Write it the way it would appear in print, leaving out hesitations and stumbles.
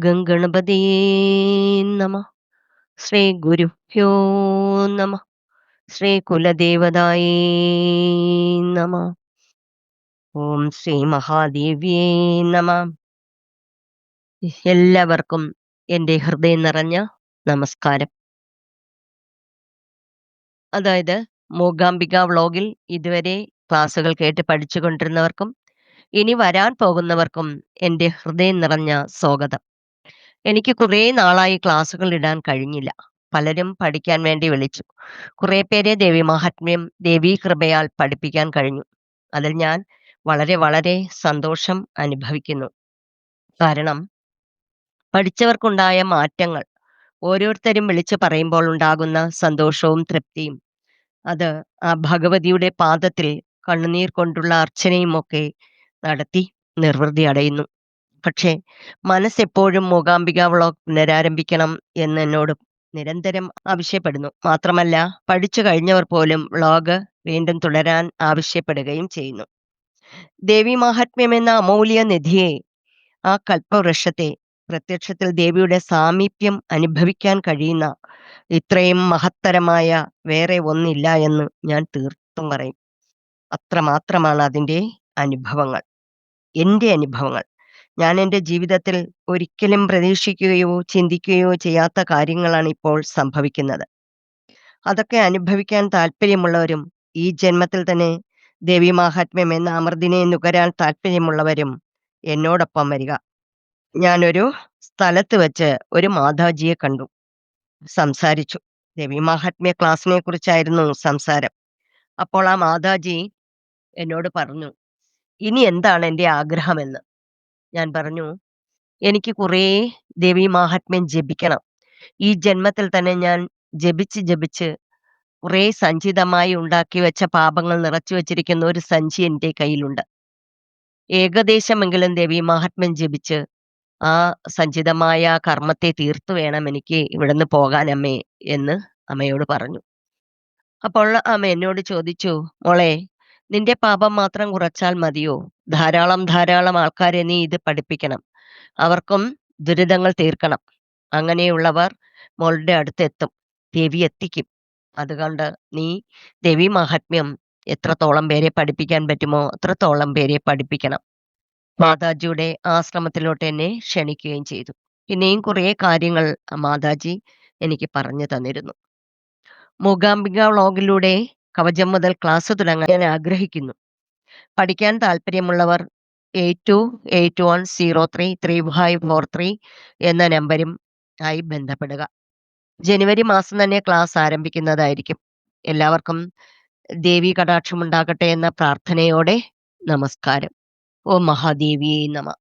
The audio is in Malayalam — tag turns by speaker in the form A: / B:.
A: ഗംഗണപതയേ നമഃ. ശ്രീ ഗുരുഭ്യോ നമഃ. ശ്രീ കുലദേവതായേ നമഃ. ഓം ശ്രീ മഹാദേവ്യേ നമഃ. എല്ലാവർക്കും എൻ്റെ ഹൃദയം നിറഞ്ഞ നമസ്കാരം. അതായത് മൂകാംബിക വ്ളോഗിൽ ഇതുവരെ ക്ലാസ്സുകൾ കേട്ട് പഠിച്ചുകൊണ്ടിരുന്നവർക്കും ഇനി വരാൻ പോകുന്നവർക്കും എൻ്റെ ഹൃദയം നിറഞ്ഞ സ്വാഗതം. എനിക്ക് കുറേ നാളായി ക്ലാസ്സുകൾ ഇടാൻ കഴിഞ്ഞില്ല. പലരും പഠിക്കാൻ വേണ്ടി വിളിച്ചു. കുറേ പേരെ ദേവീമാഹാത്മ്യം ദേവീകൃപയാൽ പഠിപ്പിക്കാൻ കഴിഞ്ഞു. അതിൽ ഞാൻ വളരെ വളരെ സന്തോഷം അനുഭവിക്കുന്നു. കാരണം പഠിച്ചവർക്കുണ്ടായ മാറ്റങ്ങൾ ഓരോരുത്തരും വിളിച്ചു പറയുമ്പോൾ ഉണ്ടാകുന്ന സന്തോഷവും തൃപ്തിയും അത് ആ ഭഗവതിയുടെ പാദത്തിൽ കണ്ണുനീർ കൊണ്ടുള്ള അർച്ചനയും ഒക്കെ നടത്തി നിർവൃതി അടയുന്നു. പക്ഷേ മനസ്സെപ്പോഴും മൂകാംബിക വ്ളോഗ് പുനരാരംഭിക്കണം എന്ന് എന്നോട് നിരന്തരം ആവശ്യപ്പെടുന്നു. മാത്രമല്ല പഠിച്ചു കഴിഞ്ഞവർ പോലും വ്ളോഗ് വീണ്ടും തുടരാൻ ആവശ്യപ്പെടുകയും ചെയ്യുന്നു. ദേവി മാഹാത്മ്യം എന്ന അമൂല്യ നിധിയെ, ആ കൽപ്പവൃക്ഷത്തെ, പ്രത്യക്ഷത്തിൽ ദേവിയുടെ സാമീപ്യം അനുഭവിക്കാൻ കഴിയുന്ന ഇത്രയും മഹത്തരമായ വേറെ ഒന്നില്ല എന്ന് ഞാൻ തീർത്തും പറയും. അത്രമാത്രമാണ് അതിൻ്റെ അനുഭവങ്ങൾ, എൻ്റെ അനുഭവങ്ങൾ. ഞാൻ എൻ്റെ ജീവിതത്തിൽ ഒരിക്കലും പ്രതീക്ഷിക്കുകയോ ചിന്തിക്കുകയോ ചെയ്യാത്ത കാര്യങ്ങളാണ് ഇപ്പോൾ സംഭവിക്കുന്നത്. അതൊക്കെ അനുഭവിക്കാൻ താല്പര്യമുള്ളവരും ഈ ജന്മത്തിൽ തന്നെ ദേവി മാഹാത്മ്യം എന്ന അമൃതിനെ നുകരാൻ താല്പര്യമുള്ളവരും എന്നോടൊപ്പം വരിക. ഞാനൊരു സ്ഥലത്ത് വെച്ച് ഒരു മാതാജിയെ കണ്ടു, സംസാരിച്ചു. ദേവി മാഹാത്മ്യ ക്ലാസ്സിനെ കുറിച്ചായിരുന്നു സംസാരം. അപ്പോൾ ആ മാതാജി എന്നോട് പറഞ്ഞു, ഇനി എന്താണ് എൻ്റെ ആഗ്രഹമെന്ന്. ഞാൻ പറഞ്ഞു, എനിക്ക് കുറേ ദേവി മാഹാത്മ്യം ജപിക്കണം. ഈ ജന്മത്തിൽ തന്നെ ഞാൻ ജപിച്ച് കുറേ സഞ്ചിതമായി ഉണ്ടാക്കി വെച്ച പാപങ്ങൾ നിറച്ചു വെച്ചിരിക്കുന്ന ഒരു സഞ്ചി എൻ്റെ കയ്യിലുണ്ട്. ഏകദേശമെങ്കിലും ദേവി മാഹാത്മ്യം ജപിച്ച് ആ സഞ്ചിതമായ കർമ്മത്തെ തീർത്തു വേണം എനിക്ക് ഇവിടുന്ന് പോകാൻ അമ്മേ എന്ന് അമ്മയോട് പറഞ്ഞു. അപ്പോൾ അമ്മ എന്നോട് ചോദിച്ചു, മോളെ, നിന്റെ പാപം മാത്രം കുറച്ചാൽ മതിയോ? ധാരാളം ധാരാളം ആൾക്കാരെ നീ ഇത് പഠിപ്പിക്കണം. അവർക്കും ദുരിതങ്ങൾ തീർക്കണം. അങ്ങനെയുള്ളവർ മോളുടെ അടുത്തെത്തും, ദേവി എത്തിക്കും. അതുകൊണ്ട് നീ ദേവി മാഹാത്മ്യം എത്രത്തോളം പേരെ പഠിപ്പിക്കാൻ പറ്റുമോ അത്രത്തോളം പേരെ പഠിപ്പിക്കണം. മാതാജിയുടെ ആശ്രമത്തിലോട്ട് എന്നെ ക്ഷണിക്കുകയും ചെയ്തു. പിന്നെയും കുറേ കാര്യങ്ങൾ മാതാജി എനിക്ക് പറഞ്ഞു തന്നിരുന്നു. മൂകാംബിക വ്ളോഗിലൂടെ കവചം മുതൽ ക്ലാസ് തുടങ്ങാൻ ഞാൻ ആഗ്രഹിക്കുന്നു. പഠിക്കാൻ താല്പര്യമുള്ളവർ 8281033543 എന്ന നമ്പരും ആയി ബന്ധപ്പെടുക. ജനുവരി മാസം തന്നെ ക്ലാസ് ആരംഭിക്കുന്നതായിരിക്കും. എല്ലാവർക്കും ദേവി കടാക്ഷമുണ്ടാകട്ടെ എന്ന പ്രാർത്ഥനയോടെ നമസ്കാരം. ഓം മഹാദേവിയേ നമഃ.